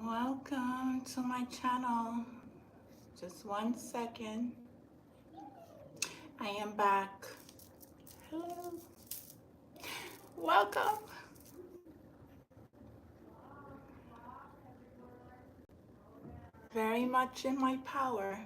Welcome to my channel. Just 1 second. I am back. Hello. Welcome. Very much in my power.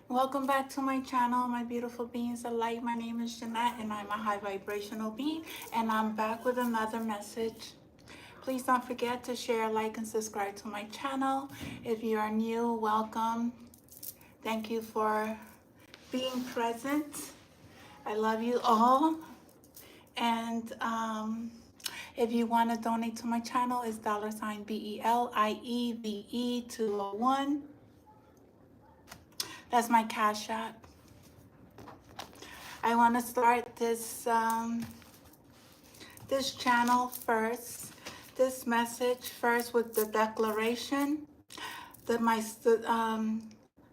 Welcome back to my channel, my beautiful beings of light. My name is Jeanette and I'm a high vibrational being, and I'm back with another message. Please don't forget to share, like, and subscribe to my channel. If you are new, welcome. Thank you for being present. I love you all. And if you want to donate to my channel, it's $BELIEVE201. That's my Cash App. I want to start this channel first, this message first with the declaration that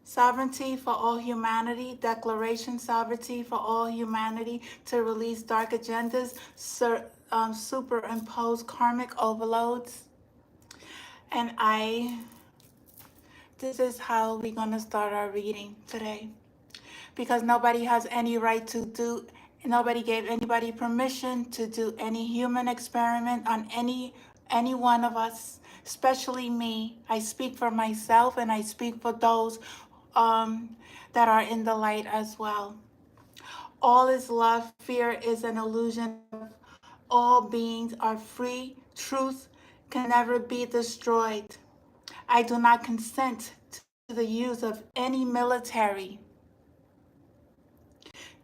sovereignty for all humanity, declaration sovereignty for all humanity to release dark agendas, superimpose karmic overloads. And this is how we're going to start our reading today. Because nobody has any right to do, nobody gave anybody permission to do any human experiment on any one of us, especially me. I speak for myself and I speak for those that are in the light as well. All is love, fear is an illusion. All beings are free. Truth can never be destroyed. I do not consent the use of any military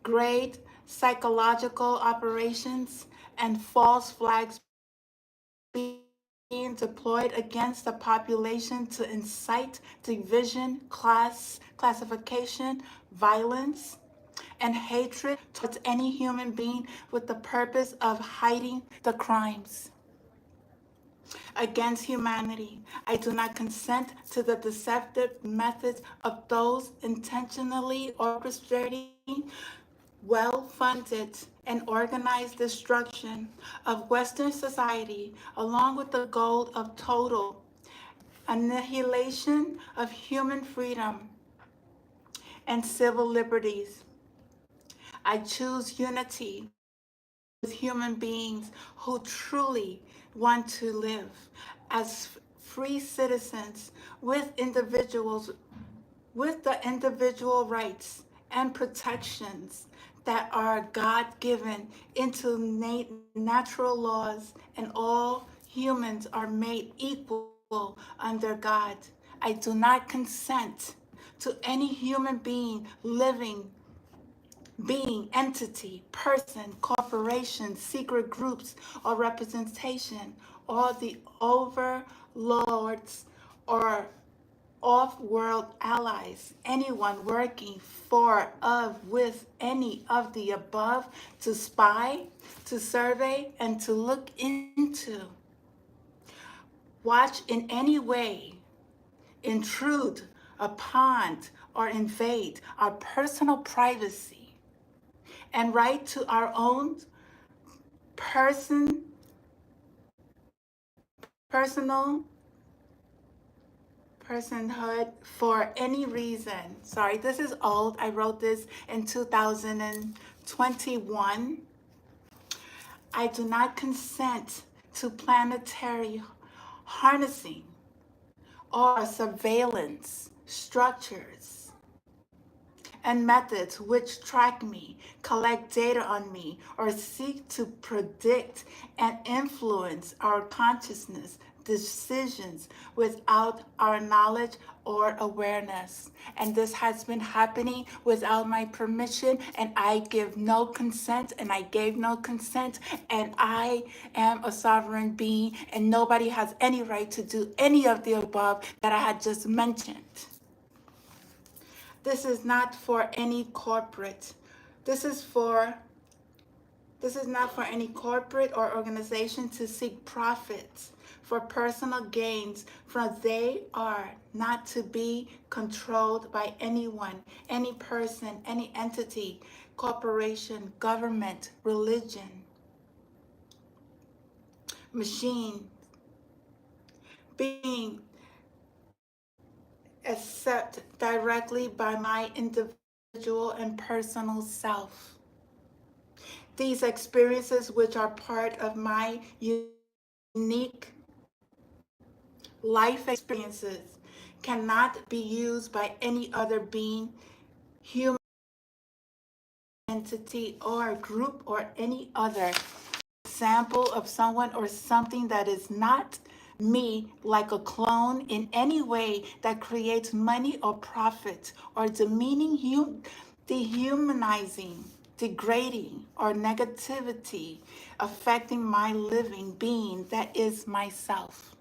grade psychological operations and false flags being deployed against the population to incite division, classification, violence, and hatred towards any human being with the purpose of hiding the crimes against humanity. I do not consent to the deceptive methods of those intentionally orchestrating well-funded and organized destruction of Western society, along with the goal of total annihilation of human freedom and civil liberties. I choose unity with human beings who truly want to live as free citizens with the individual rights and protections that are God-given into natural laws, and all humans are made equal under God. I do not consent to any human being, living being, entity, person, corporation, secret groups, or representation, or the overlords or off-world allies, anyone working for, of, with any of the above, to spy, to survey, and to look into, watch in any way, intrude upon, or invade our personal privacy and right to our own personal personhood for any reason. Sorry, this is old. I wrote this in 2021. I do not consent to planetary harnessing or surveillance structures and methods which track me, collect data on me, or seek to predict and influence our consciousness decisions without our knowledge or awareness. And this has been happening without my permission, and I give no consent, and I gave no consent, and I am a sovereign being, and nobody has any right to do any of the above that I had just mentioned. This is not for any corporate. This is not for any corporate or organization to seek profits for personal gains, for they are not to be controlled by anyone, any person, any entity, corporation, government, religion, machine, being except directly by my individual and personal self. These experiences, which are part of my unique life experiences, cannot be used by any other being, human entity, or group, or any other example of someone or something that is not me, like a clone, in any way that creates money or profit, or demeaning, dehumanizing, degrading, or negativity affecting my living being that is myself.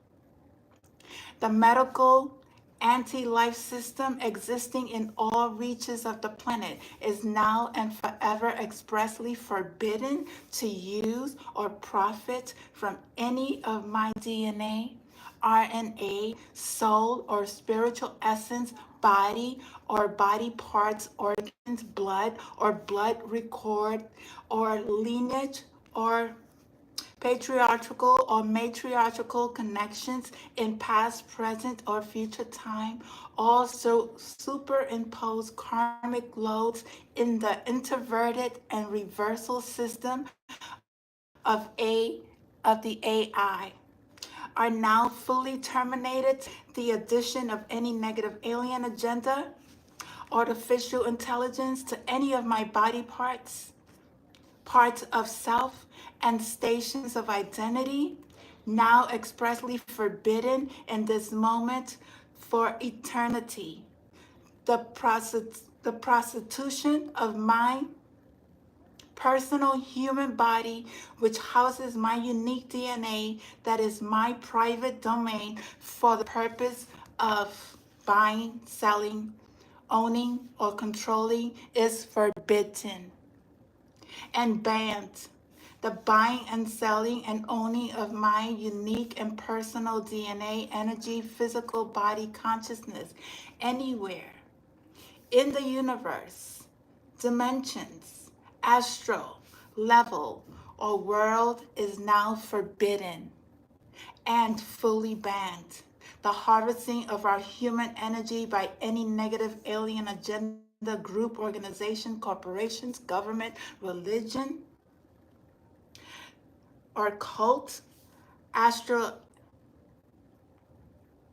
The medical anti-life system existing in all reaches of the planet is now and forever expressly forbidden to use or profit from any of my DNA, RNA, soul, or spiritual essence, body or body parts, organs, blood or blood record, or lineage, or patriarchal or matriarchal connections in past, present, or future time, also superimpose karmic loads in the introverted and reversal system of the AI, are now fully terminated. The addition of any negative alien agenda, artificial intelligence to any of my body parts of self, and stations of identity, now expressly forbidden in this moment for eternity. the prostitution of my personal human body, which houses my unique DNA that is my private domain for the purpose of buying, selling, owning, or controlling, is forbidden and banned. The buying and selling and owning of my unique and personal DNA, energy, physical body, consciousness, anywhere in the universe, dimensions, astral, level, or world is now forbidden and fully banned. The harvesting of our human energy by any negative alien agenda, group, organization, corporations, government, religion, or cult, astral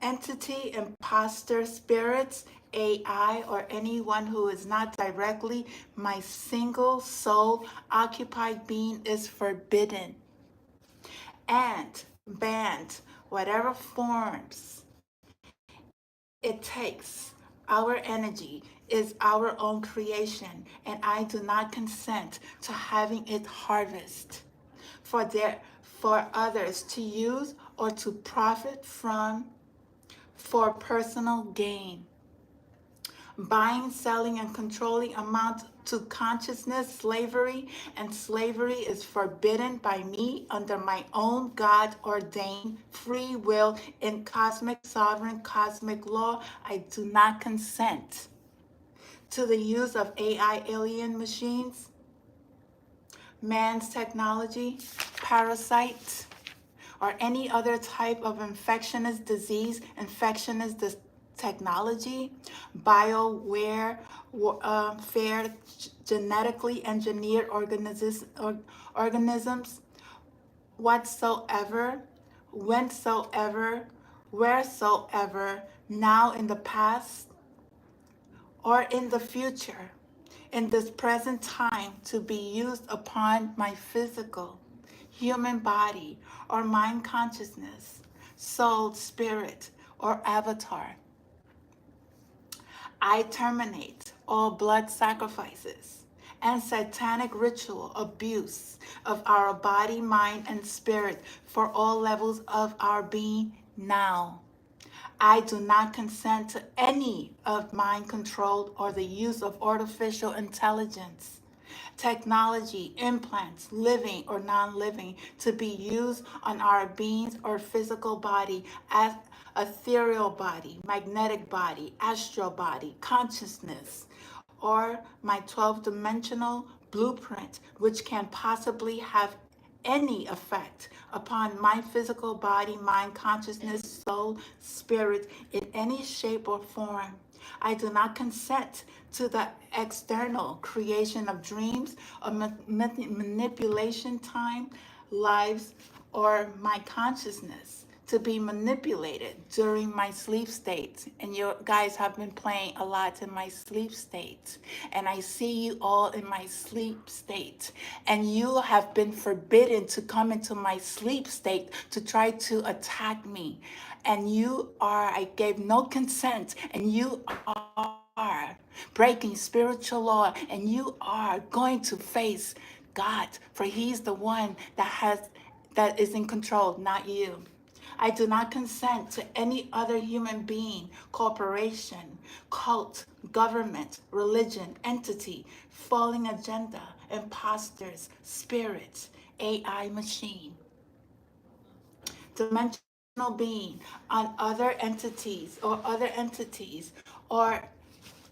entity, imposter spirits, AI, or anyone who is not directly my single soul occupied being is forbidden and banned, whatever forms it takes. Our energy is our own creation, and I do not consent to having it harvest for others to use or to profit from for personal gain. Buying, selling, and controlling amount to consciousness slavery, and slavery is forbidden by me under my own God-ordained free will in cosmic, sovereign, cosmic law. I do not consent to the use of AI alien machines, man's technology, parasites, or any other type of infectious disease, technology, bioware, fair, genetically engineered organisms, whatsoever, whensoever, wheresoever, now in the past or in the future, in this present time, to be used upon my physical human body or mind consciousness, soul, spirit, or avatar. I terminate all blood sacrifices and satanic ritual abuse of our body, mind, and spirit for all levels of our being now. I do not consent to any of mind control or the use of artificial intelligence, technology, implants, living or non-living, to be used on our beings or physical body as ethereal body, magnetic body, astral body, consciousness, or my 12-dimensional blueprint, which can possibly have any effect upon my physical body, mind, consciousness, soul, spirit in any shape or form. I do not consent to the external creation of dreams or manipulation time, lives, or my consciousness to be manipulated during my sleep state. And you guys have been playing a lot in my sleep state. And I see you all in my sleep state. And you have been forbidden to come into my sleep state to try to attack me. And I gave no consent, and you are breaking spiritual law, and you are going to face God, for He's the one that is in control, not you. I do not consent to any other human being, corporation, cult, government, religion, entity, falling agenda, imposters, spirits, AI machine, dimensional being on other entities, or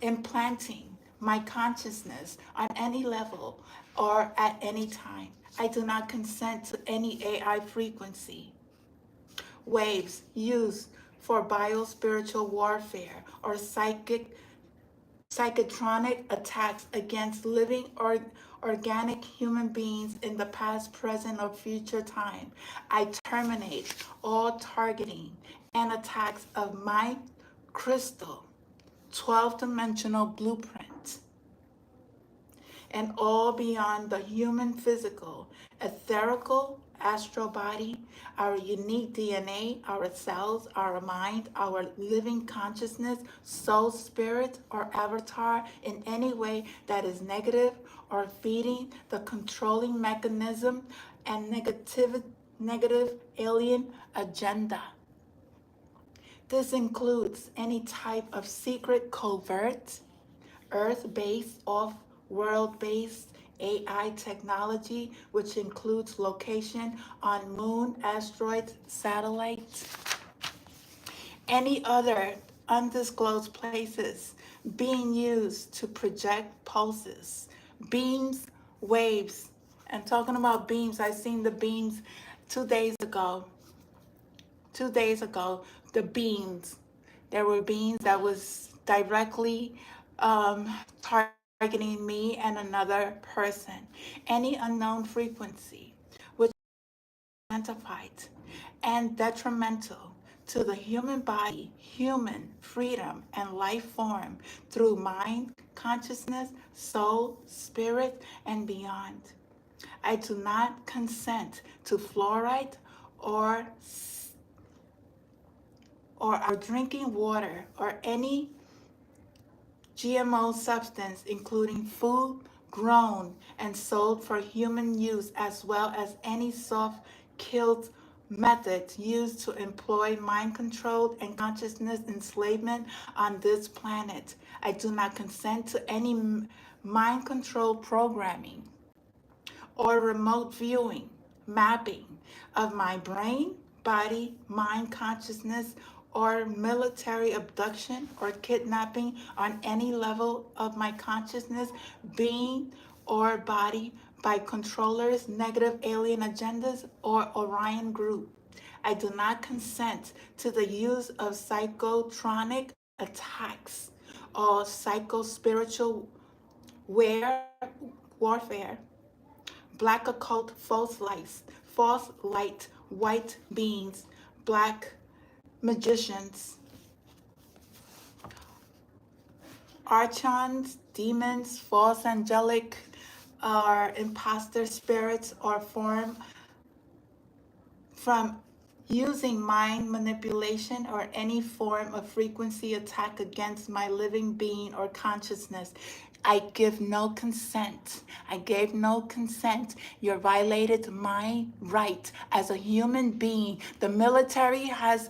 implanting my consciousness on any level or at any time. I do not consent to any AI frequency, waves used for biospiritual warfare or psychotronic attacks against living or organic human beings in the past, present, or future time. I terminate all targeting and attacks of my crystal 12-dimensional blueprint and all beyond the human, physical, etherical, astral body, our unique DNA, our cells, our mind, our living consciousness, soul, spirit, or avatar in any way that is negative or feeding the controlling mechanism and negative alien agenda. This includes any type of secret, covert, Earth-based, off-world-based AI technology, which includes location on moon, asteroids, satellites, any other undisclosed places being used to project pulses, beams, waves. And talking about beams, I seen the beams 2 days ago. 2 days ago, the beams. There were beams that was directly targeting me and another person. Any unknown frequency, which is identified and detrimental to the human body, human freedom, and life form through mind, consciousness, soul, spirit, and beyond. I do not consent to fluoride or our drinking water or any GMO substance, including food grown and sold for human use, as well as any soft-killed methods used to employ mind control and consciousness enslavement on this planet. I do not consent to any mind control programming or remote viewing, mapping of my brain, body, mind, consciousness, or military abduction or kidnapping on any level of my consciousness, being, or body by controllers, negative alien agendas, or Orion Group. I do not consent to the use of psychotronic attacks or psycho-spiritual warfare, black occult, false light, white beings, black magicians, archons, demons, false angelic, or imposter spirits, or form from using mind manipulation or any form of frequency attack against my living being or consciousness. I give no consent. I gave no consent. You violated my right as a human being. The military has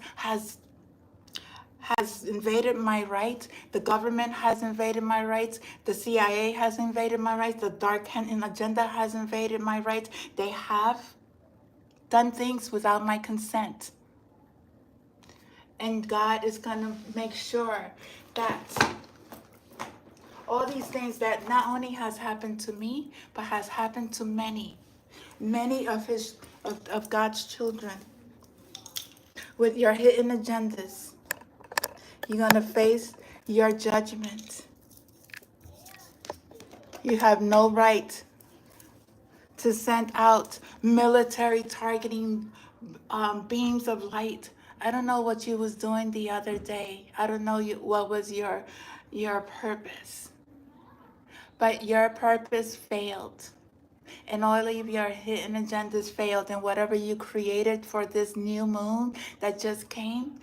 invaded my rights. The government has invaded my rights. The CIA has invaded my rights. The dark hand agenda has invaded my rights. They have done things without my consent. And God is going to make sure that all these things that not only has happened to me, but has happened to many of God's children with your hidden agendas. You're going to face your judgment. You have no right to send out military targeting beams of light. I don't know what you was doing the other day. I don't know what was your purpose. But your purpose failed. And all of your hidden agendas failed. And whatever you created for this new moon that just came,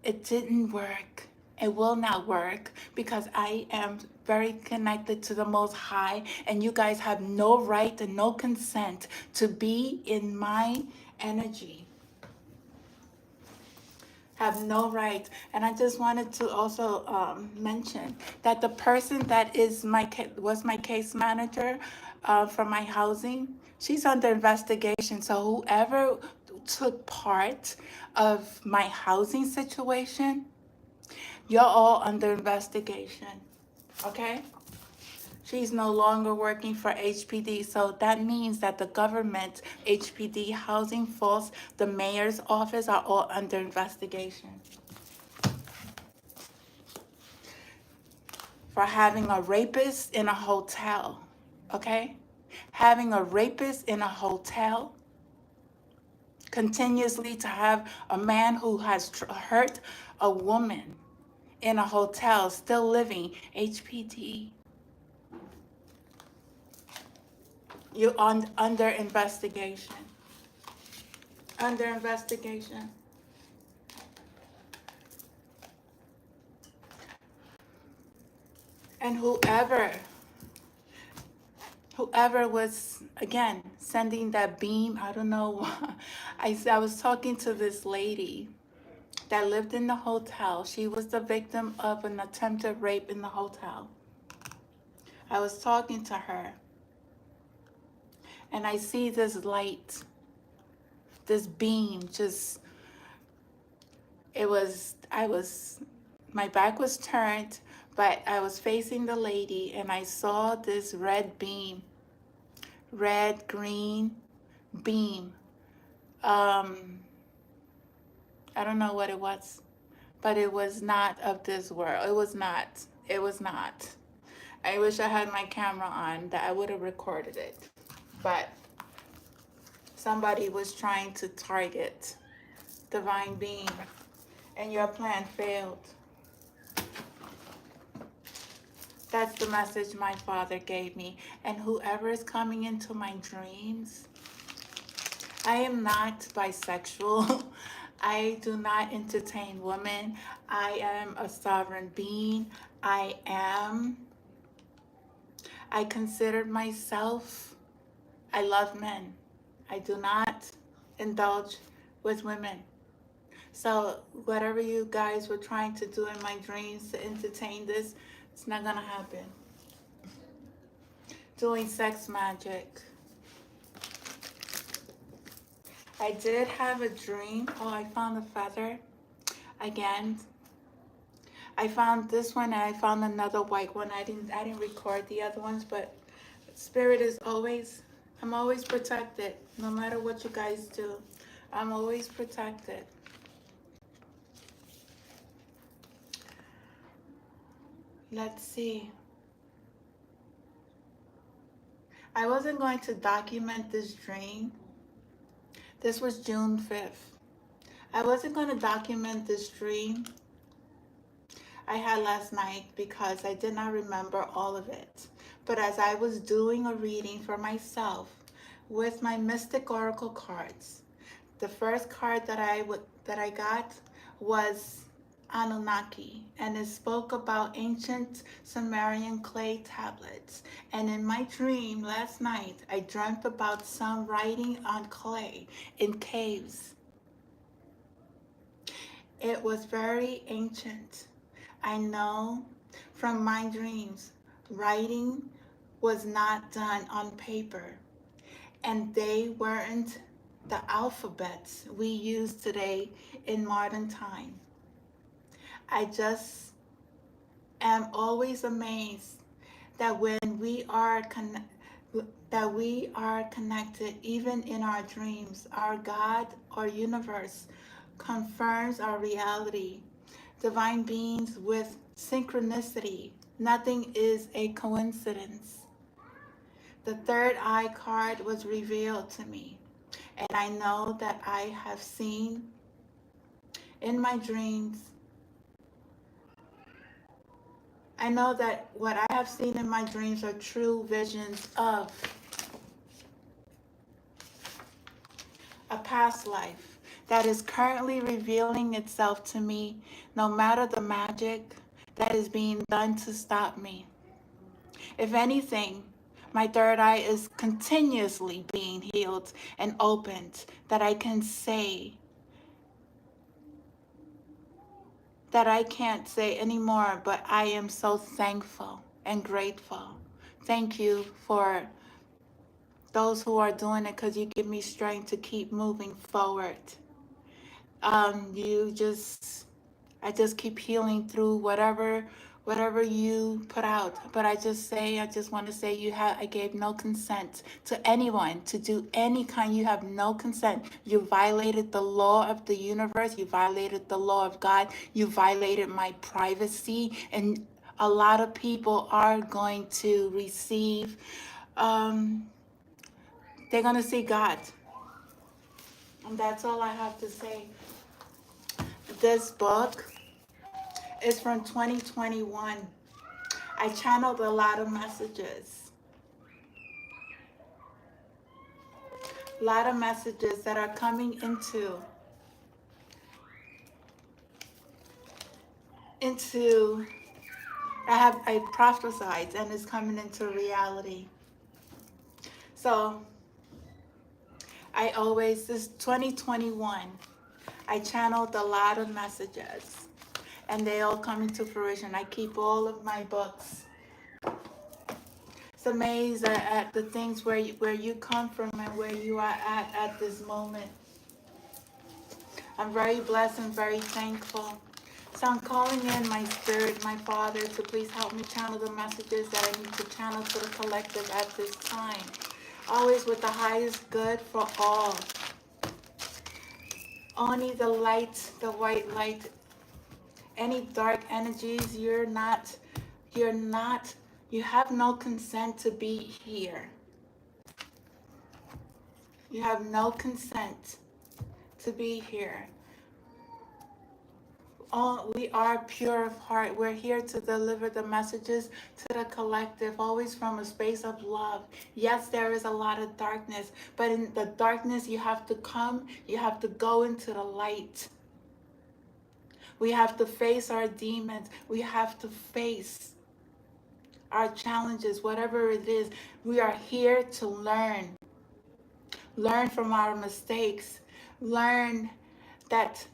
it didn't work. It will not work because I am very connected to the Most High, and you guys have no right and no consent to be in my energy. Have no right. And I just wanted to also mention that the person that is was my case manager for my housing, she's under investigation. So whoever took part of my housing situation, you're all under investigation, okay? She's no longer working for HPD, so that means that the government, HPD, Housing Force, the mayor's office are all under investigation for having a rapist in a hotel, okay? Having a rapist in a hotel, continuously to have a man who has hurt a woman in a hotel, still living, HPD. You're under investigation. Under investigation. And whoever was, again, sending that beam, I don't know. I was talking to this lady that lived in the hotel. She was the victim of an attempted rape in the hotel. I was talking to her, and I see this light, this beam, just, my back was turned, but I was facing the lady, and I saw this red beam, red, green beam. I don't know what it was, but it was not of this world. It was not. It was not. I wish I had my camera on, that I would have recorded it. But somebody was trying to target Divine Being, and your plan failed. That's the message my father gave me. And whoever is coming into my dreams, I am not bisexual. I do not entertain women. I am a sovereign being. I consider myself, I love men. I do not indulge with women. So whatever you guys were trying to do in my dreams to entertain this, it's not gonna happen. Doing sex magic. I did have a dream. Oh, I found a feather again. I found this one and I found another white one. I didn't record the other ones, but Spirit is always, I'm always protected. No matter what you guys do, I'm always protected. Let's see. I wasn't going to document this dream. This was June 5th. I wasn't going to document this dream I had last night because I did not remember all of it. But as I was doing a reading for myself with my Mystic Oracle cards, the first card that I got was Anunnaki, and it spoke about ancient Sumerian clay tablets. And in my dream last night, I dreamt about some writing on clay in caves. It was very ancient. I know from my dreams, writing was not done on paper, and they weren't the alphabets we use today in modern time. I just am always amazed that when we are connected, even in our dreams, our God or universe confirms our reality. Divine beings with synchronicity. Nothing is a coincidence. The third eye card was revealed to me, and I know that I have seen in my dreams. I know that what I have seen in my dreams are true visions of a past life that is currently revealing itself to me, no matter the magic that is being done to stop me. If anything, my third eye is continuously being healed and opened, that I can say that I can't say anymore, but I am so thankful and grateful. Thank you for those who are doing it, because you give me strength to keep moving forward. I just keep healing through whatever you put out. But I just want to say I gave no consent to anyone to do any kind. You have no consent. You violated the law of the universe. You violated the law of God. You violated my privacy. And a lot of people are going to receive, they're going to see God. And that's all I have to say. This book is from 2021. I channeled a lot of messages. A lot of messages that are coming into I prophesied and it's coming into reality. So this 2021, I channeled a lot of messages and they all come into fruition. I keep all of my books. It's amazing at the things where you come from and where you are at this moment. I'm very blessed and very thankful. So I'm calling in my spirit, my Father, to please help me channel the messages that I need to channel to the collective at this time. Always with the highest good for all. Only the light, the white light. Any dark energies, you have no consent to be here. You have no consent to be here. We are pure of heart. We're here to deliver the messages to the collective, always from a space of love. Yes, there is a lot of darkness, but in the darkness, you have to go into the light. We have to face our demons. We have to face our challenges, whatever it is. We are here to learn. Learn from our mistakes. Learn that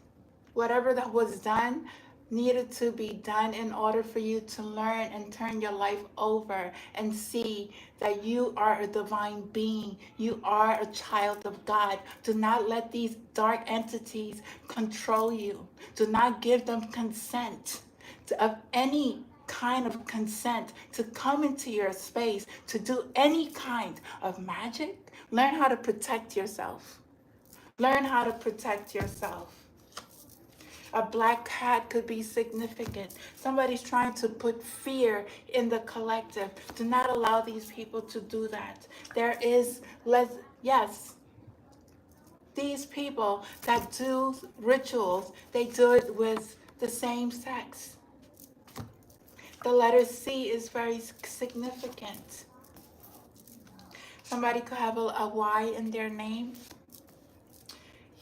whatever that was done needed to be done in order for you to learn and turn your life over and see that you are a divine being. You are a child of God. Do not let these dark entities control you. Do not give them consent of any kind of consent to come into your space, to do any kind of magic. Learn how to protect yourself. Learn how to protect yourself. A black cat could be significant. Somebody's trying to put fear in the collective. Do not allow these people to do that. These people that do rituals, they do it with the same sex. The letter C is very significant. Somebody could have a Y in their name.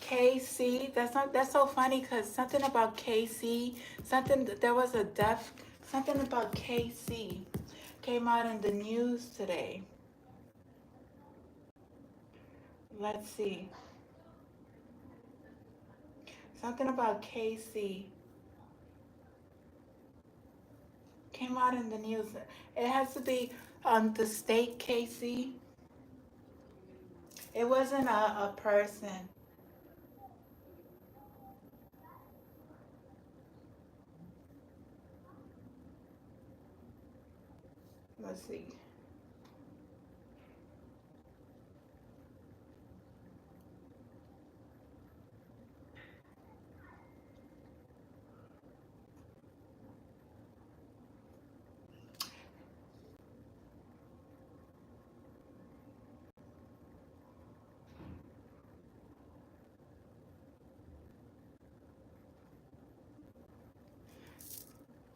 KC, that's so funny because something about KC, there was a death, something about KC came out in the news today. Let's see. Something about KC came out in the news. It has to be on the state KC. It wasn't a person. Let's see.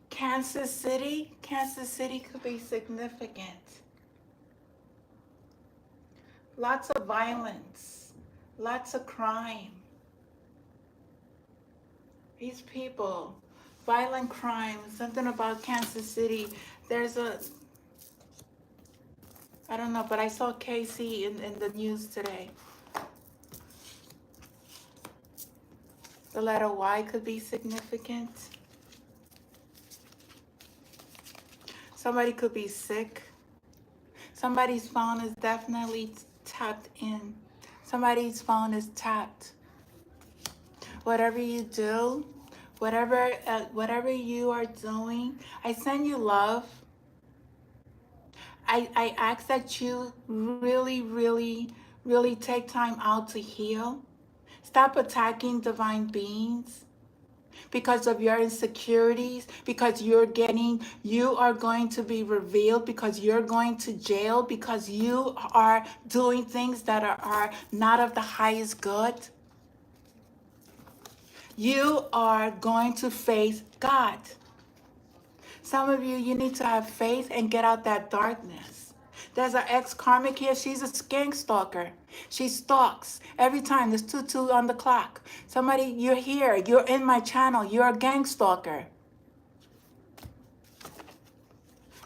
Kansas City could be significant. Lots of violence, lots of crime. These people, violent crime, something about Kansas City. I don't know, but I saw KC in the news today. The letter Y could be significant. Somebody could be sick. Somebody's phone is definitely tapped in. Somebody's phone is tapped. Whatever you do, whatever you are doing, I send you love. I ask that you really, really, really take time out to heal. Stop attacking divine beings because of your insecurities, because you are going to be revealed, because you're going to jail, because you are doing things that are not of the highest good. You are going to face God. Some of you need to have faith and get out that darkness. There's an ex-karmic here. She's a gang stalker. She stalks every time. There's 2-2 on the clock. Somebody, you're here. You're in my channel. You're a gang stalker.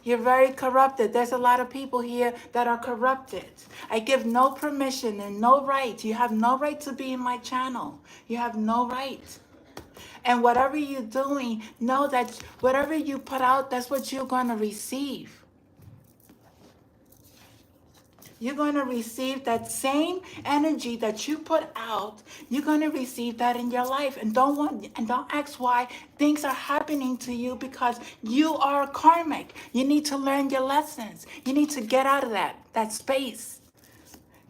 You're very corrupted. There's a lot of people here that are corrupted. I give no permission and no right. You have no right to be in my channel. You have no right. And whatever you're doing, know that whatever you put out, that's what you're going to receive. You're going to receive that same energy that you put out. You're going to receive that in your life. And don't ask why things are happening to you, because you are karmic. You need to learn your lessons. You need to get out of that space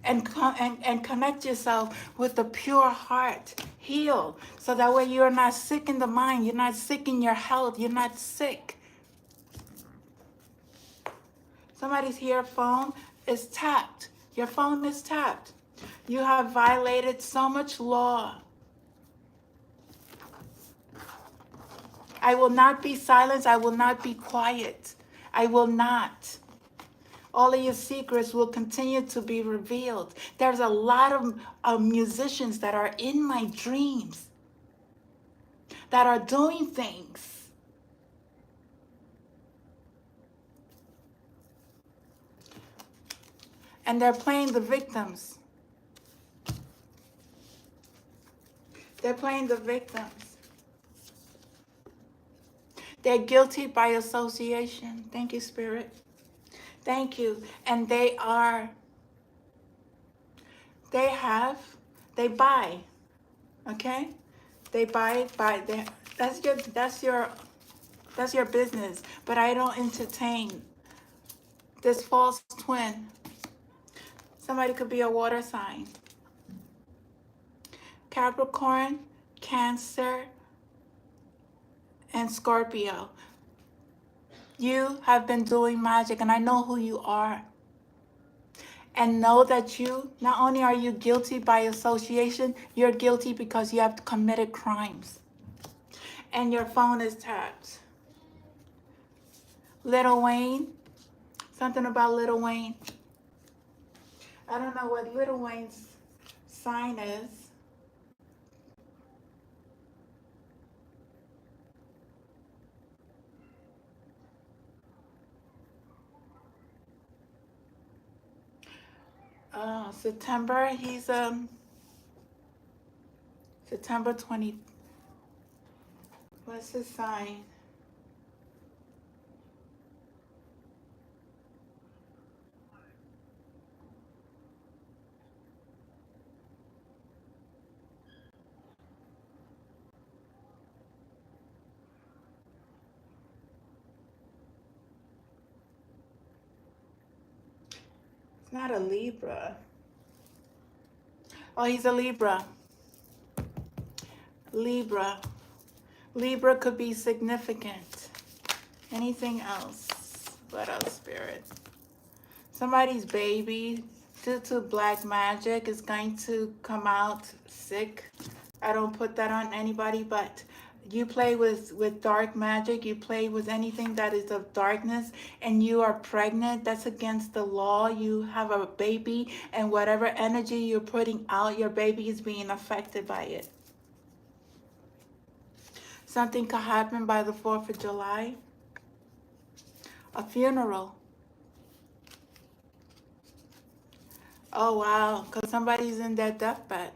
and connect yourself with the pure heart. Heal. So that way you're not sick in the mind. You're not sick in your health. You're not sick. Somebody's here phone is tapped. Your phone is tapped. You have violated so much law. I will not be silenced. I will not be quiet. I will not. All of your secrets will continue to be revealed. There's a lot of musicians that are in my dreams that are doing things. And they're playing the victims. They're playing the victims. They're guilty by association. Thank you, Spirit. Thank you. And they buy, okay? They buy, that's your business. But I don't entertain this false twin. Somebody could be a water sign. Capricorn, Cancer, and Scorpio. You have been doing magic, and I know who you are. And know that you, not only are you guilty by association, you're guilty because you have committed crimes. And your phone is tapped. Lil Wayne, something about Lil Wayne. I don't know what Lil Wayne's sign is. September, he's September 20. What's his sign? It's not a Libra. Oh, he's a Libra. Libra. Libra could be significant. Anything else? What else, Spirit? Somebody's baby, due to black magic, is going to come out sick. I don't put that on anybody, but you play with dark magic, you play with anything that is of darkness, and you are pregnant, that's against the law. You have a baby, and whatever energy you're putting out, your baby is being affected by it. Something could happen by the 4th of July. A funeral. Oh, wow, because somebody's in their deathbed.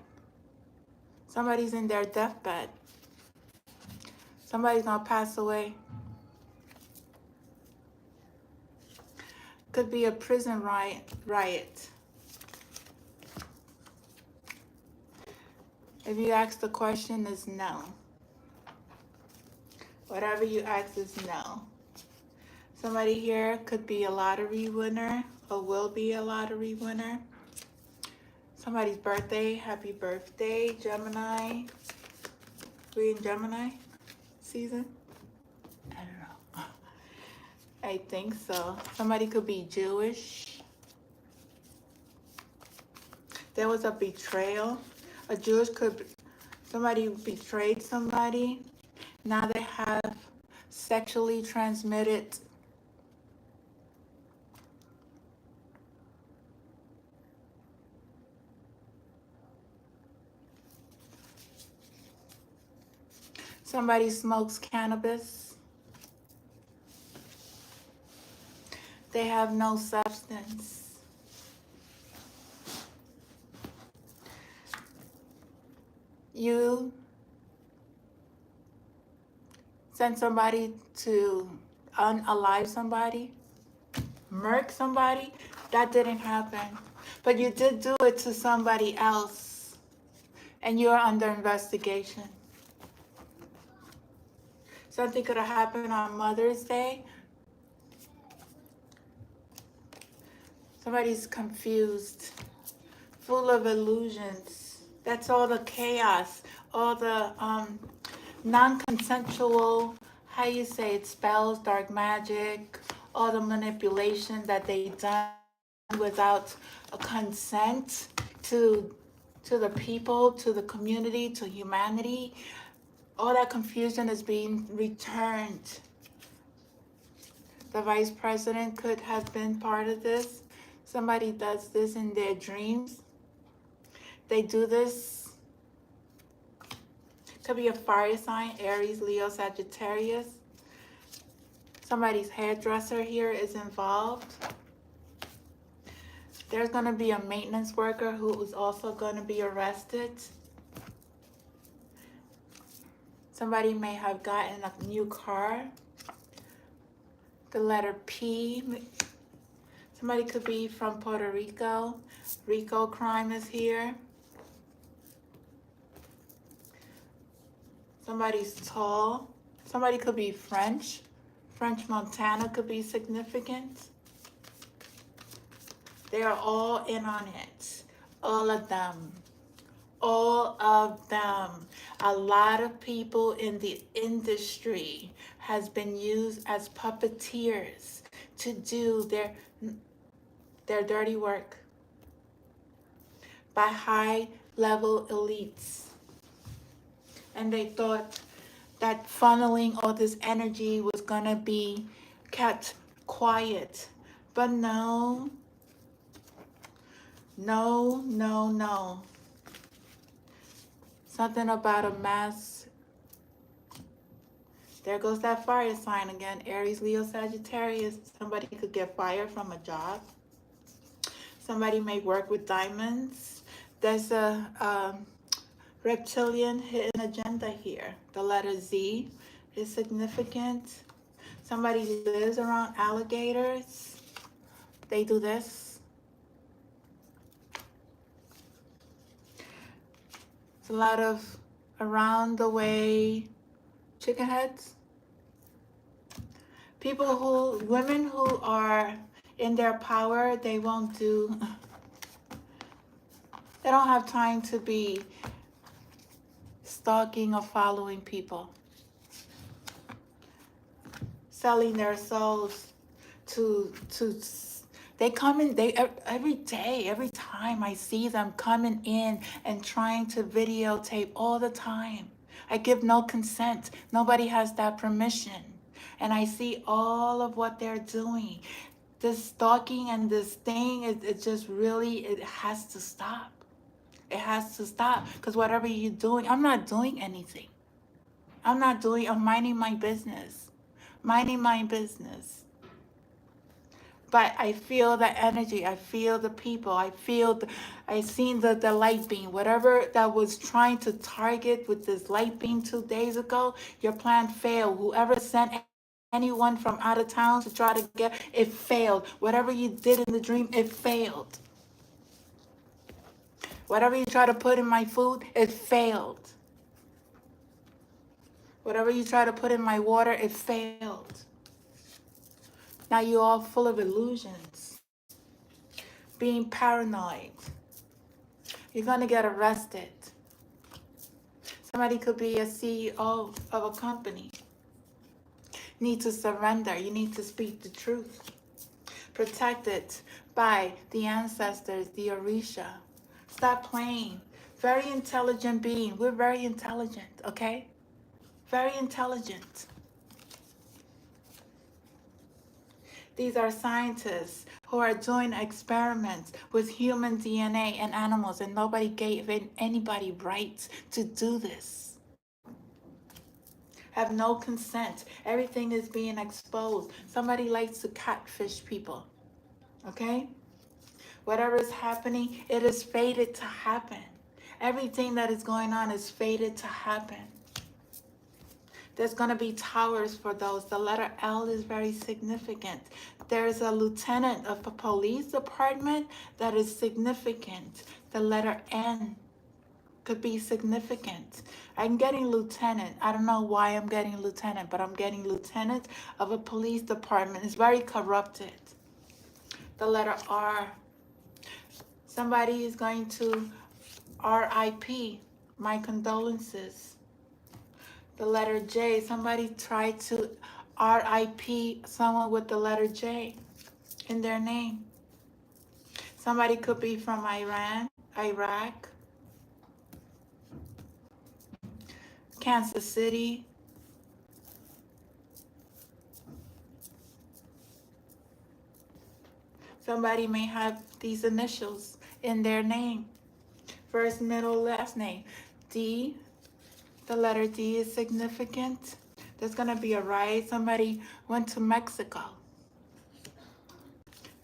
Somebody's in their deathbed. Somebody's going to pass away. Could be a prison riot. If you ask the question, is no. Whatever you ask is no. Somebody here could be a lottery winner or will be a lottery winner. Somebody's birthday, happy birthday, Gemini. We in Gemini season? I don't know. I think so. Somebody could be Jewish. There was a betrayal. A Jewish somebody betrayed somebody. Now they have sexually transmitted Somebody smokes cannabis. They have no substance. You send somebody to unalive somebody, murk somebody. That didn't happen. But you did do it to somebody else, and you're under investigation. Something could have happened on Mother's Day. Somebody's confused, full of illusions. That's all the chaos, all the non-consensual, how you say it, spells, dark magic, all the manipulation that they done without a consent to the people, to the community, to humanity. All that confusion is being returned. The vice president could have been part of this. Somebody does this in their dreams. They do this. Could be a fire sign, Aries, Leo, Sagittarius. Somebody's hairdresser here is involved. There's going to be a maintenance worker who is also going to be arrested. Somebody may have gotten a new car. The letter P. Somebody could be from Puerto Rico. Rico crime is here. Somebody's tall. Somebody could be French. French Montana could be significant. They are all in on it. All of them. All of them. A lot of people in the industry has been used as puppeteers to do their dirty work by high-level elites. And they thought that funneling all this energy was going to be kept quiet. But no. No, no, no. Something about a mass. There goes that fire sign again. Aries, Leo, Sagittarius. Somebody could get fired from a job. Somebody may work with diamonds. There's a reptilian hidden agenda here. The letter Z is significant. Somebody lives around alligators. They do this. It's a lot of around the way chicken heads. Women who are in their power, they don't have time to be stalking or following people, selling their souls to they come in, every day, every time I see them coming in and trying to videotape all the time. I give no consent. Nobody has that permission. And I see all of what they're doing. This stalking and this thing, it just really, it has to stop. It has to stop, because whatever you're doing, I'm not doing anything. I'm minding my business. Minding my business. But I feel the energy. I feel the people. I seen the light beam. Whatever that was trying to target with this light beam 2 days ago, your plan failed. Whoever sent anyone from out of town to try to get, it failed. Whatever you did in the dream, it failed. Whatever you try to put in my food, it failed. Whatever you try to put in my water, it failed. Now you're all full of illusions. Being paranoid. You're going to get arrested. Somebody could be a CEO of a company. You need to surrender. You need to speak the truth. Protected by the ancestors, the Orisha. Stop playing. Very intelligent being. We're very intelligent, okay? Very intelligent. These are scientists who are doing experiments with human DNA and animals, and nobody gave anybody rights to do this. have no consent. Everything is being exposed. Somebody likes to catfish people. Okay? Whatever is happening, it is fated to happen. Everything that is going on is fated to happen. There's going to be towers for those. The letter L is very significant. There's a lieutenant of the police department that is significant. The letter N could be significant. I'm getting lieutenant. I don't know why I'm getting lieutenant, but I'm getting lieutenant of a police department. It's very corrupted. The letter R. Somebody is going to RIP. My condolences. The letter J. Somebody tried to RIP someone with the letter J in their name. Somebody could be from Iran, Iraq, Kansas City. Somebody may have these initials in their name. First, middle, last name. D. The letter D is significant. There's going to be a riot. Somebody went to Mexico.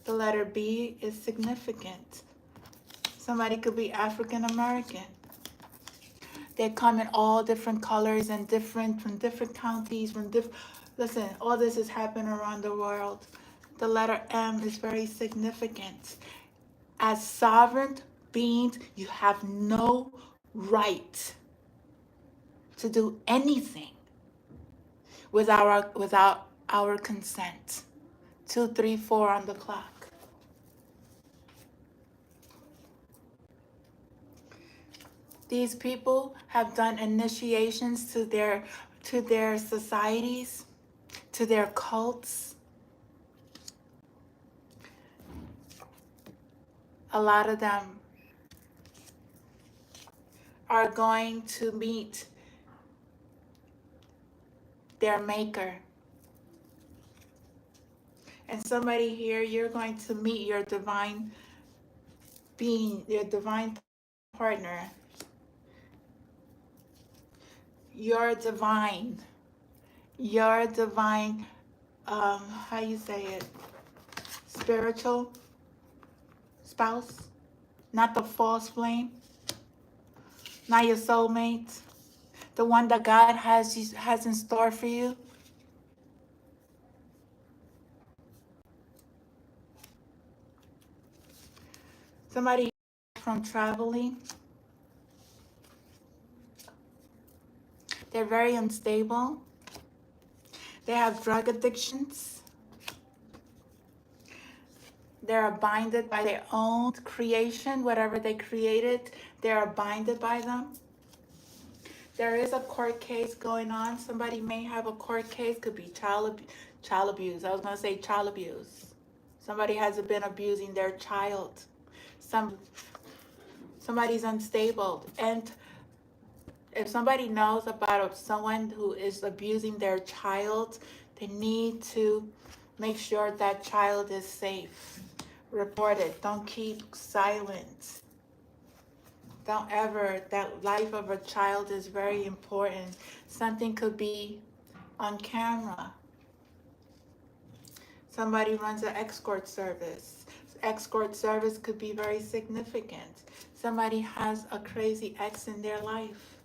The letter B is significant. Somebody could be African American. They come in all different colors and from different counties, listen, all this is happening around the world. The letter M is very significant. As sovereign beings, you have no right to do anything without our consent. 2, 3, 4 on the clock. These people have done initiations to their societies, to their cults. A lot of them are going to meet their maker. And somebody here, you're going to meet your divine being, your divine partner. Your divine, how you say it, spiritual spouse, not the false flame, not your soulmate, the one that God has in store for you. Somebody from traveling. They're very unstable. They have drug addictions. They're binded by their own creation, whatever they created, they are binded by them. There is a court case going on. Somebody may have a court case, could be child abuse. I was going to say child abuse. Somebody has been abusing their child. Somebody's unstable. And if somebody knows about someone who is abusing their child, they need to make sure that child is safe. Report it. Don't keep silent. Don't ever, that life of a child is very important. Something could be on camera. Somebody runs an escort service. Escort service could be very significant. Somebody has a crazy ex in their life.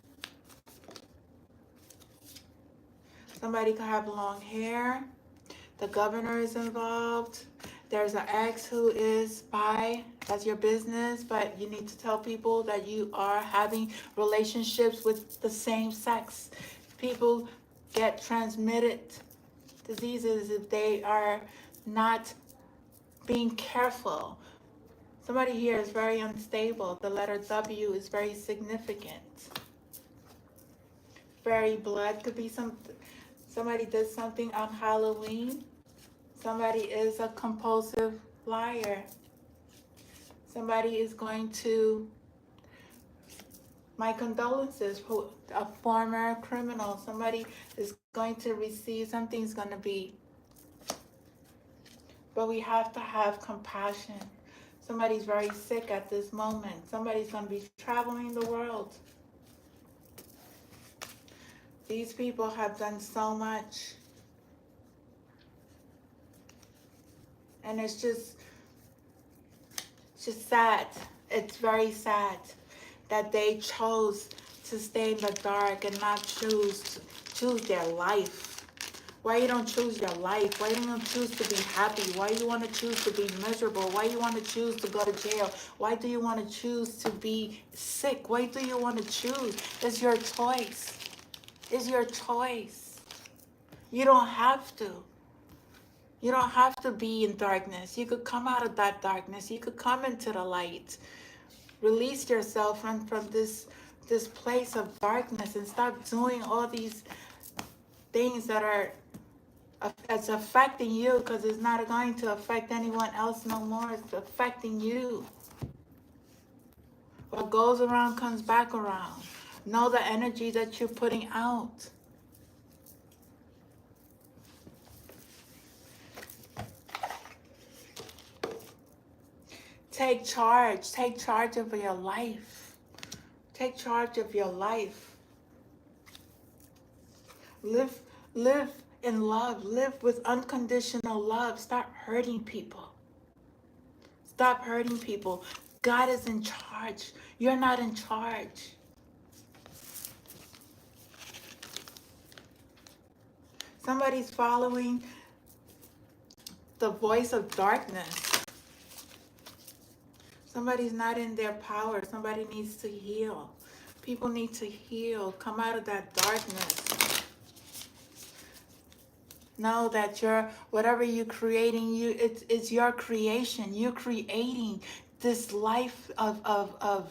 Somebody could have long hair. The governor is involved. There's an ex who is bi. That's your business, but you need to tell people that you are having relationships with the same sex. People get transmitted diseases if they are not being careful. Somebody here is very unstable. The letter W is very significant. Very blood could be somebody did something on Halloween. Somebody is a compulsive liar. Somebody is going to, my condolences, a former criminal. Somebody is going to receive, something's going to be. But we have to have compassion. Somebody's very sick at this moment. Somebody's going to be traveling the world. These people have done so much. And it's just sad. It's very sad that they chose to stay in the dark and not choose their life. Why you don't choose your life? Why you don't choose to be happy? Why you want to choose to be miserable? Why you want to choose to go to jail? Why do you want to choose to be sick? Why do you want to choose? It's your choice. It's your choice. You don't have to. You don't have to be in darkness. You could come out of that darkness. You could come into the light. Release yourself from this place of darkness and stop doing all these things that are it's affecting you, because it's not going to affect anyone else no more. It's affecting you. What goes around comes back around. Know the energy that you're putting out. Take charge. Take charge of your life. Take charge of your life. Live in love. Live with unconditional love. Stop hurting people. Stop hurting people. God is in charge. You're not in charge. Somebody's following the voice of darkness. Somebody's not in their power. Somebody needs to heal. People need to heal. Come out of that darkness. Know that whatever you're creating, it's your creation. You're creating this life of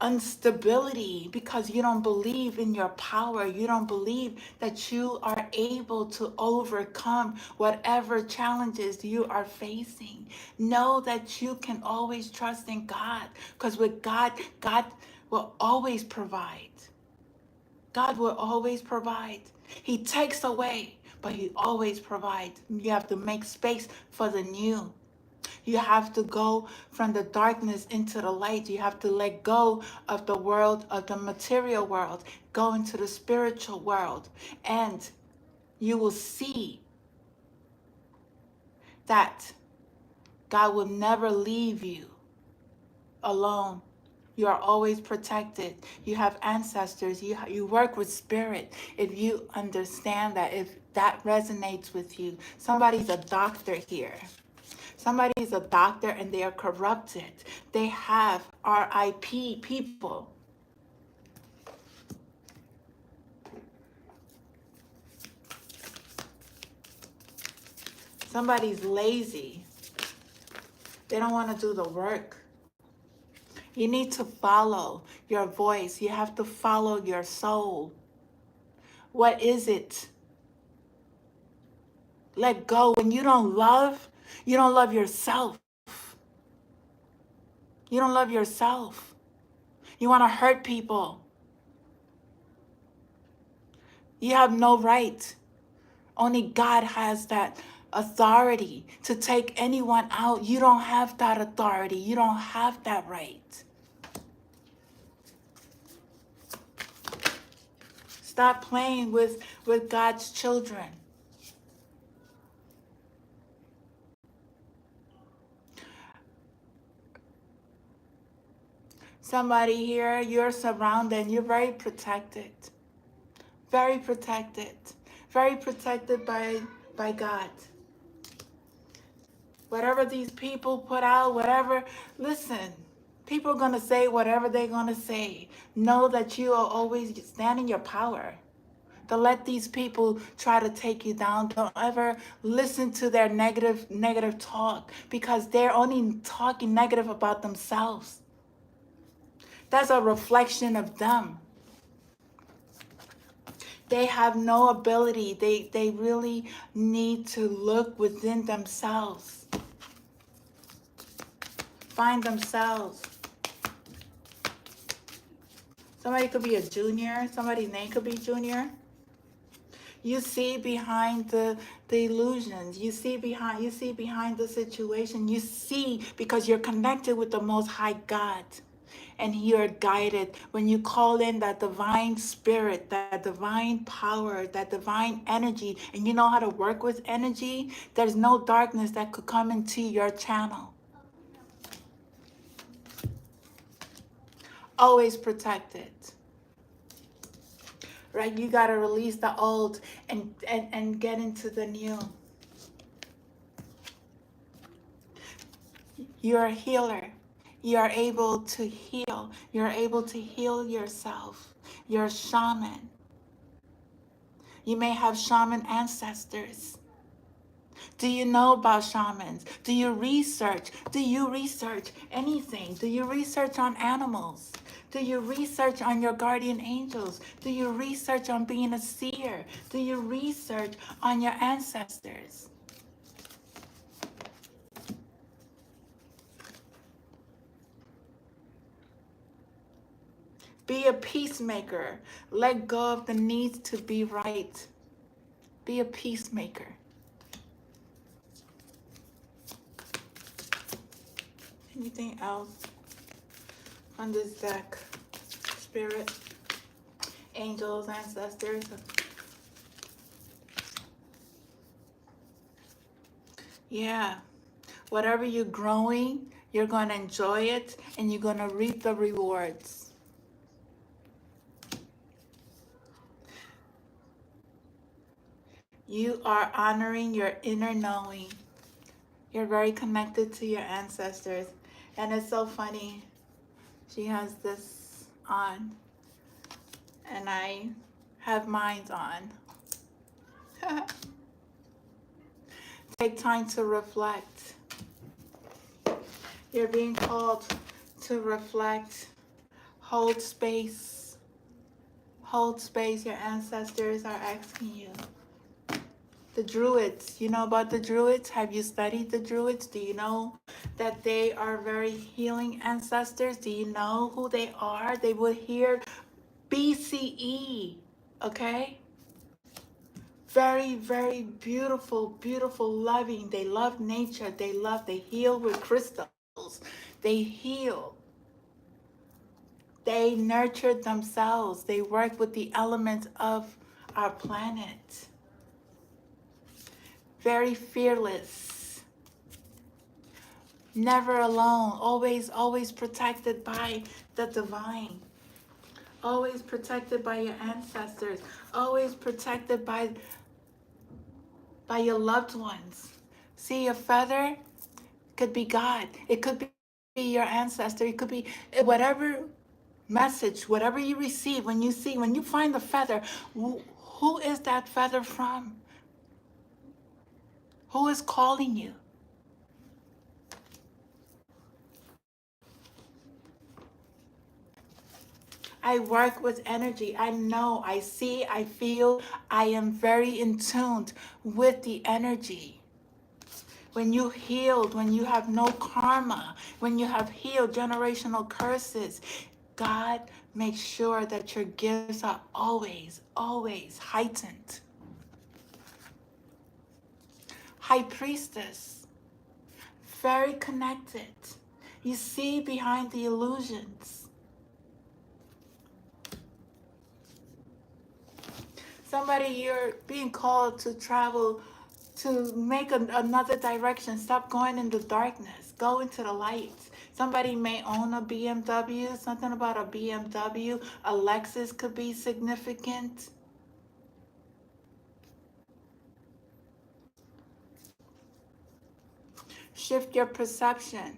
instability because you don't believe in your power. You don't believe that you are able to overcome whatever challenges you are facing. Know that you can always trust in God, because with God will always provide. God will always provide. He takes away, but he always provides. You have to make space for the new. You have to go from the darkness into the light. You have to let go of the world, of the material world, go into the spiritual world, and you will see that God will never leave you alone. You are always protected. You have ancestors. You work with spirit. If you understand that, if that resonates with you, somebody's a doctor here. Somebody's a doctor and they are corrupted. They have RIP people. Somebody's lazy. They don't want to do the work. You need to follow your voice. You have to follow your soul. What is it? Let go. When you don't love yourself. You don't love yourself. You want to hurt people. You have no right. Only God has that authority to take anyone out. You don't have that authority. You don't have that right. Stop playing with God's children. Somebody here, you're surrounded, you're very protected. Very protected. Very protected by God. Whatever these people put out, whatever, listen, people are going to say whatever they're going to say. Know that you are always stand in your power. Don't let these people try to take you down. Don't ever listen to their negative talk, because they're only talking negative about themselves. That's a reflection of them. They have no ability. They really need to look within themselves. Find themselves. Somebody could be a junior. Somebody's name could be Junior. You see behind the illusions. You see behind the situation. You see because you're connected with the Most High God. and you're guided. When you call in that divine spirit, that divine power, that divine energy, and you know how to work with energy, there's no darkness that could come into your channel. Always protected. Right? You got to release the old and get into the new. You're a healer. You are able to heal. You're able to heal yourself. You're a shaman. You may have shaman ancestors. Do you know about shamans? Do you research? Do you research anything? Do you research on animals? Do you research on your guardian angels? Do you research on being a seer? Do you research on your ancestors? Be a peacemaker. Let go of the need to be right. Be a peacemaker. Anything else on this deck? Spirit, angels, ancestors. Yeah. Whatever you're growing, you're going to enjoy it and you're going to reap the rewards. You are honoring your inner knowing. You're very connected to your ancestors. And it's so funny. She has this on. And I have mine on. Take time to reflect. You're being called to reflect. Hold space. Hold space. Your ancestors are asking you. The Druids. You know about the Druids? Have you studied the Druids? Do you know that they are very healing ancestors? Do you know who they are? They were here BCE. Okay? Very, very beautiful, beautiful, loving. They love nature. They heal with crystals. They heal. They nurtured themselves. They work with the elements of our planet. Very fearless. Never alone. Always, always protected by the divine. Always protected by your ancestors. Always protected by your loved ones. See, a feather could be God. It could be your ancestor. It could be whatever message, whatever you receive. When you find the feather, who is that feather from? Who is calling you? I work with energy. I know, I see, I feel. I am very in tune with the energy. When you healed, when you have no karma, when you have healed generational curses, God makes sure that your gifts are always, always heightened. High priestess, very connected. You see behind the illusions. Somebody, you're being called to travel, to make another direction. Stop going in the darkness. Go into the light. Somebody may own a BMW, something about a BMW. A Lexus could be significant. Shift your perception.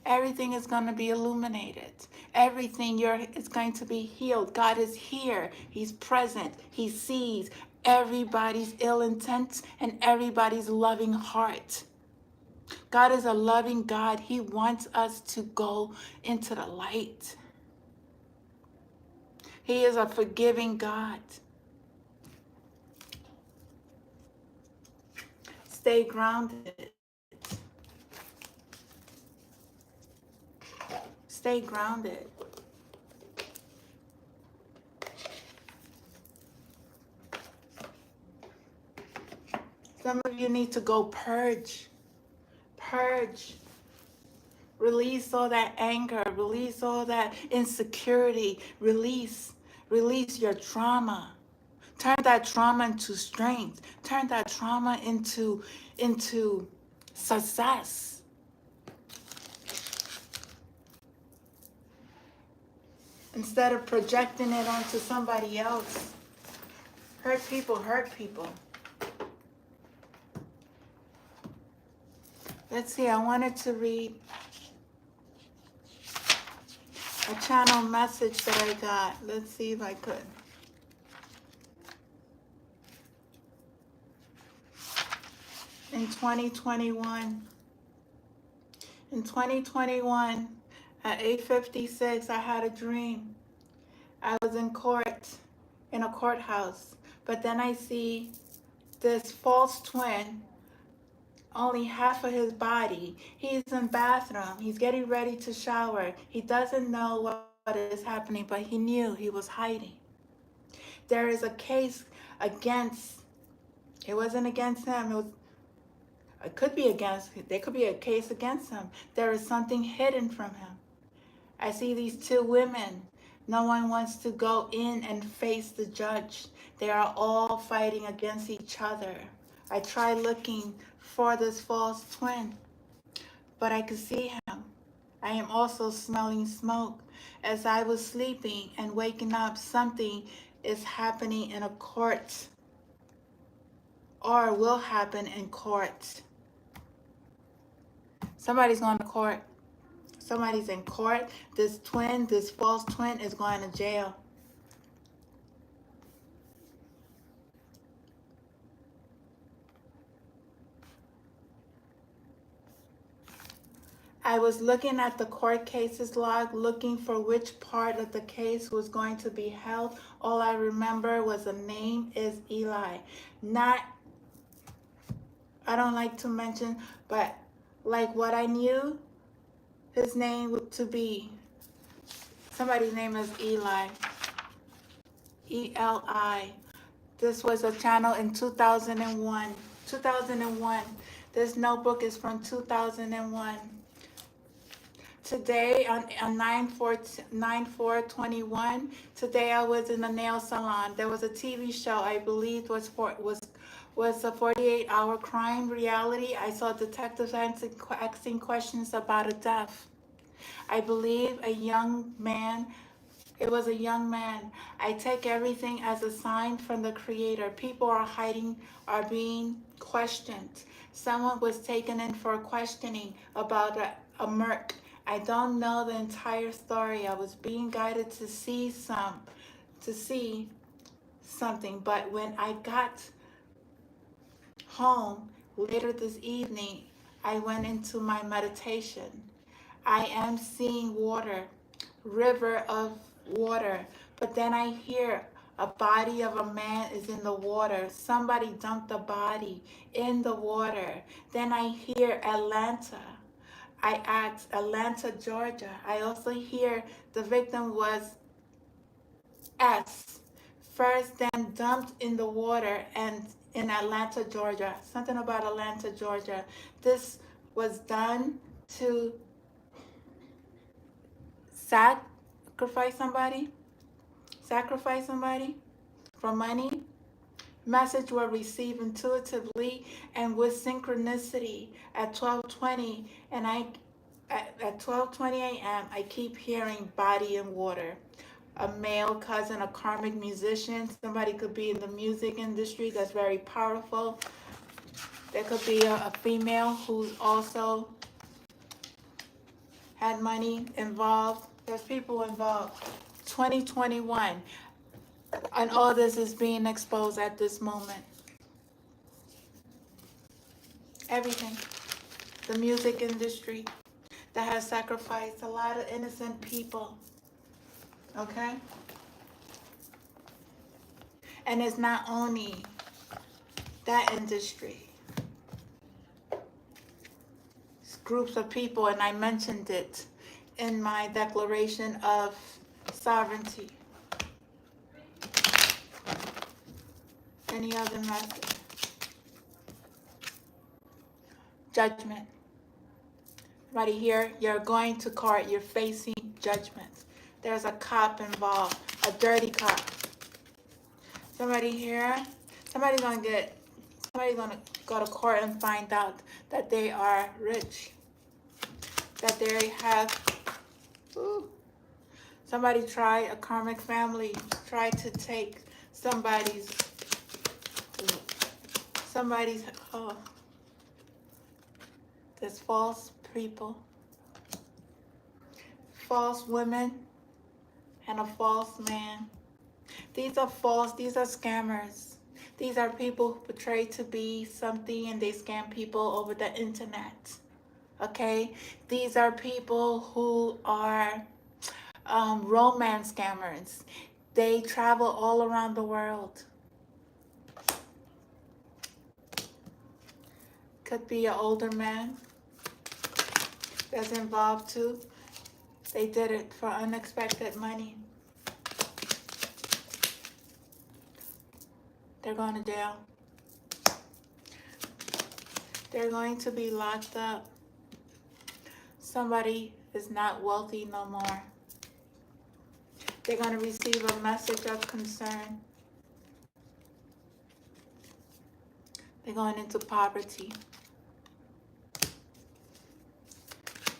Everything is going to be illuminated. Everything is going to be healed. God is here. He's present. He sees everybody's ill intent and everybody's loving heart. God is a loving God. He wants us to go into the light. He is a forgiving God. Stay grounded. Stay grounded. Some of you need to go purge. Purge. Release all that anger. Release all that insecurity. Release your trauma. Turn that trauma into strength. Turn that trauma into success. Instead of projecting it onto somebody else. Hurt people hurt people. Let's see, I wanted to read a channel message that I got. Let's see if I could. In 2021, at 8:56, I had a dream. I was in court, in a courthouse, but then I see this false twin, only half of his body. He's in bathroom. He's getting ready to shower. He doesn't know what is happening, but he knew he was hiding. There is a case against, it wasn't against him. It could be against, there could be a case against him. There is something hidden from him. I see these two women. No one wants to go in and face the judge. They are all fighting against each other. I try looking for this false twin, but I could see him. I am also smelling smoke. As I was sleeping and waking up, something is happening in a court, or will happen in court. Somebody's going to court. Somebody's in court. This twin, this false twin, is going to jail. I was looking at the court cases log, looking for which part of the case was going to be held. All I remember was the name is Eli. Not, I don't like to mention, but like what I knew his name to be. Somebody's name is Eli. E-L-I. This was a channel in 2001. 2001. This notebook is from 2001. Today on 9/4/21, today I was in a nail salon. There was a TV show I believe was a 48-hour crime reality. I saw detectives asking questions about a death. I believe a young man. It was a young man. I take everything as a sign from the Creator. People are hiding, are being questioned. Someone was taken in for questioning about a murk. I don't know the entire story. I was being guided to see something. But when I got home later this evening, I went into my meditation. I am seeing water, river of water, but then I hear a body of a man is in the water. Somebody dumped the body in the water. Then I hear Atlanta. I asked Atlanta, Georgia. I also hear the victim was S. First, then dumped in the water and in Atlanta, Georgia. Something about Atlanta, Georgia. This was done to sacrifice somebody for money. Message were received intuitively and with synchronicity at 12:20, and at 12:20 a.m. I keep hearing body in water. A male cousin, a karmic musician. Somebody could be in the music industry. That's very powerful. There could be a female who's also had money involved. There's people involved. 2021. And all this is being exposed at this moment. Everything. The music industry that has sacrificed a lot of innocent people. Okay? And it's not only that industry. It's groups of people, and I mentioned it in my declaration of sovereignty. Any other message? Judgment. Somebody here, you're going to court, you're facing judgment. There's a cop involved, a dirty cop. Somebody here, somebody's gonna go to court and find out that they are rich, that they have, somebody a karmic family tried to take somebody's, there's false people, false women, and a false man. These are false, these are scammers. These are people who portray to be something and they scam people over the internet. Okay? These are people who are romance scammers. They travel all around the world. Could be an older man that's involved too. They did it for unexpected money. They're going to jail. They're going to be locked up. Somebody is not wealthy no more. They're going to receive a message of concern. They're going into poverty.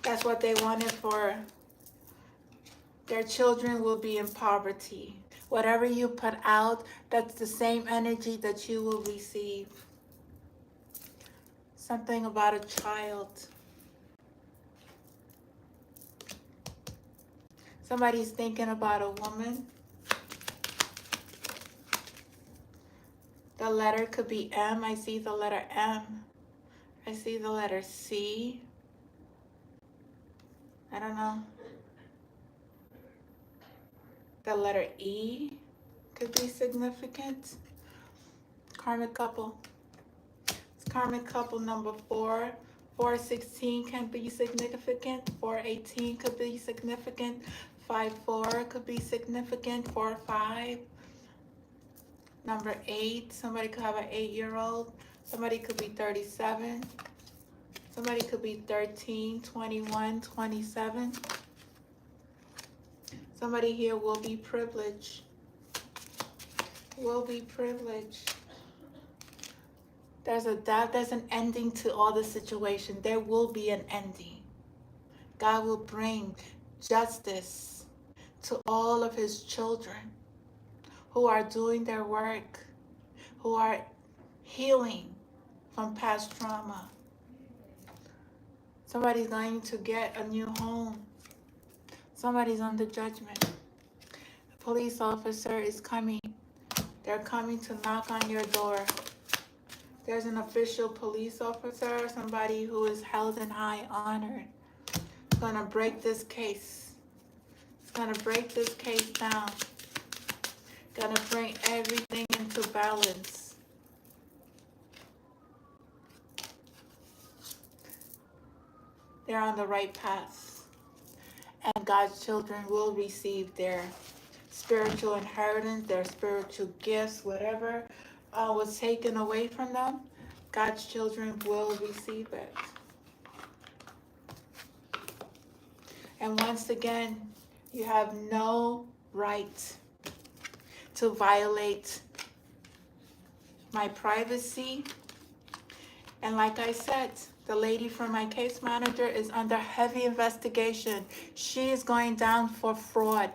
That's what they wanted for their children will be in poverty. Whatever you put out, that's the same energy that you will receive. Something about a child. Somebody's thinking about a woman. The letter could be M. I see the letter M. I see the letter C. I don't know. The letter E could be significant. Karmic couple. It's karmic couple number 4. 416 can be significant. 418 could be significant. 54 could be significant. 45. Number 8. Somebody could have an 8-year-old. Somebody could be 37. Somebody could be 13, 21, 27. Somebody here will be privileged. Will be privileged. There's an ending to all the situation. There will be an ending. God will bring justice to all of his children who are doing their work, who are healing from past trauma. Somebody's going to get a new home. Somebody's under judgment. A police officer is coming. They're coming to knock on your door. There's an official police officer, somebody who is held in high honor. It's going to break this case. It's going to break this case down. Going to bring everything into balance. They're on the right path. And God's children will receive their spiritual inheritance, their spiritual gifts, whatever was taken away from them, God's children will receive it. And once again, you have no right to violate my privacy. And like I said, the lady from my case manager is under heavy investigation. She is going down for fraud,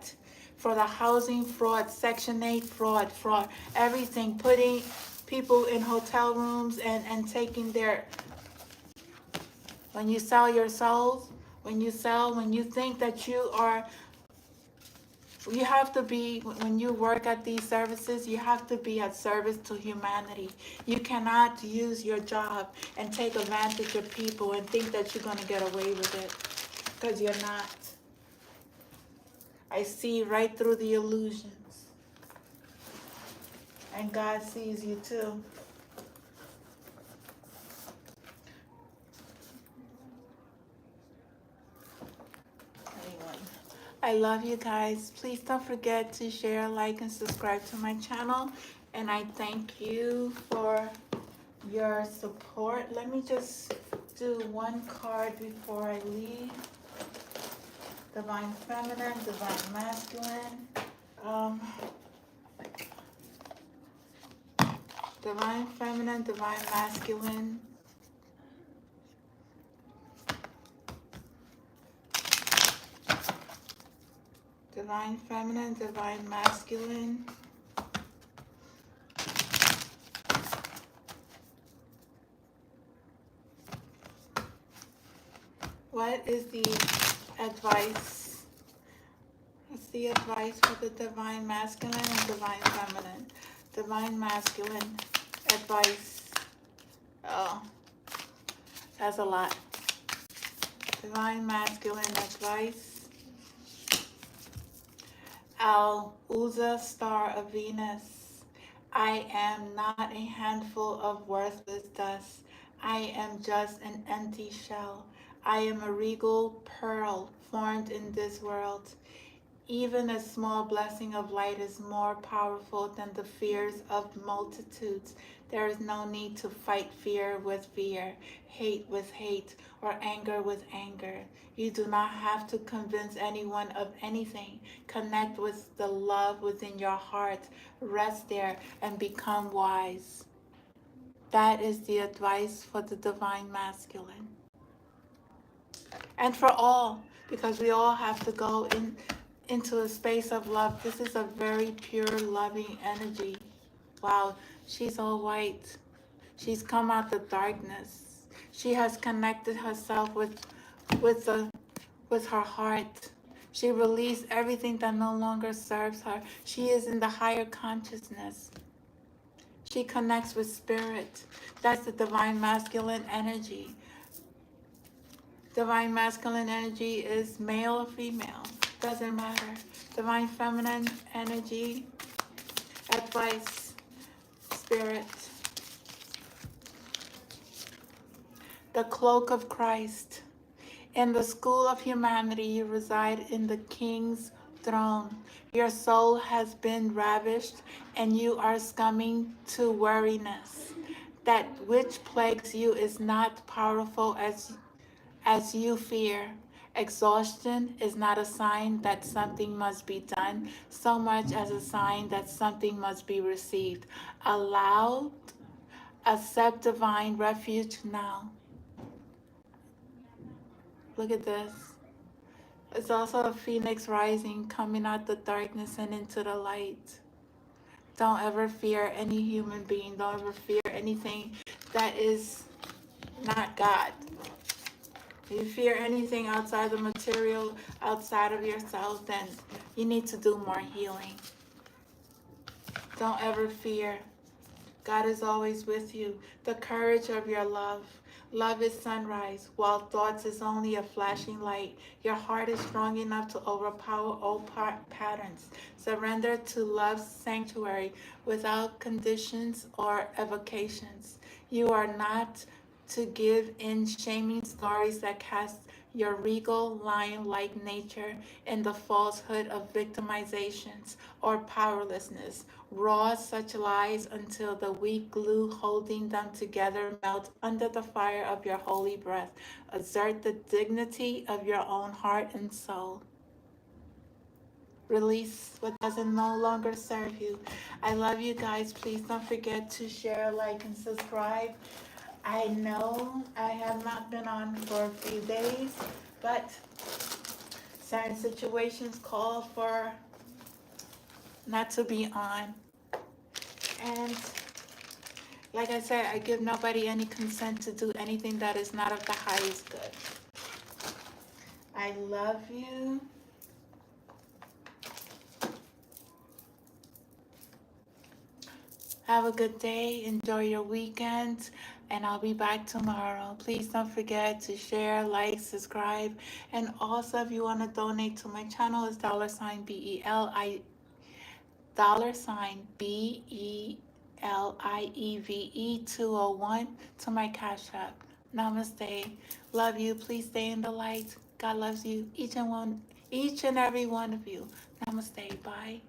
for the housing fraud, Section 8 fraud, everything, putting people in hotel rooms and taking their, when you sell your souls, when you think that you have to be, when you work at these services, you have to be at service to humanity. You cannot use your job and take advantage of people and think that you're going to get away with it, because you're not. I see right through the illusions. And God sees you too. I love you guys. Please don't forget to share, like, and subscribe to my channel. And I thank you for your support. Let me just do one card before I leave. Divine Feminine, Divine Masculine. Divine Feminine, Divine Masculine. Divine Feminine, Divine Masculine. What is the advice? What's the advice for the Divine Masculine and Divine Feminine? Divine Masculine advice. Oh, that's a lot. Divine Masculine advice. Al-Uza, Star of Venus. I am not a handful of worthless dust. I am just an empty shell. I am a regal pearl formed in this world. Even a small blessing of light is more powerful than the fears of multitudes. There is no need to fight fear with fear, hate with hate, or anger with anger. You do not have to convince anyone of anything. Connect with the love within your heart. Rest there and become wise. That is the advice for the Divine Masculine. And for all, because we all have to go into a space of love. This is a very pure, loving energy. Wow, she's all white. She's come out the darkness. She has connected herself with her heart. She released everything that no longer serves her. She is in the higher consciousness. She connects with spirit. That's the Divine Masculine energy. Divine Masculine energy is male or female. Doesn't matter. Divine Feminine energy, advice, spirit. The cloak of Christ. In the school of humanity, you reside in the King's throne. Your soul has been ravished, and you are succumbing to weariness. That which plagues you is not powerful as you fear. Exhaustion is not a sign that something must be done, so much as a sign that something must be received. Accept divine refuge now. Look at this. It's also a phoenix rising, coming out the darkness and into the light. Don't ever fear any human being. Don't ever fear anything that is not God. If you fear anything outside the material, outside of yourself, then you need to do more healing. Don't ever fear. God is always with you. The courage of your love. Love is sunrise, while thoughts is only a flashing light. Your heart is strong enough to overpower old patterns. Surrender to love's sanctuary without conditions or evocations. You are not to give in shaming stories that cast your regal lion-like nature in the falsehood of victimizations or powerlessness. Raw such lies until the weak glue holding them together melt under the fire of your holy breath. Assert the dignity of your own heart and soul. Release what doesn't no longer serve you. I love you guys. Please don't forget to share, like, and subscribe. I know I have not been on for a few days, but certain situations call for not to be on. And like I said, I give nobody any consent to do anything that is not of the highest good. I love you. Have a good day. Enjoy your weekend. And I'll be back tomorrow. Please don't forget to share, like, subscribe. And also, if you want to donate to my channel, it's $BELIEVE201 to my Cash App. Namaste. Love you. Please stay in the light. God loves you. Each and every one of you. Namaste. Bye.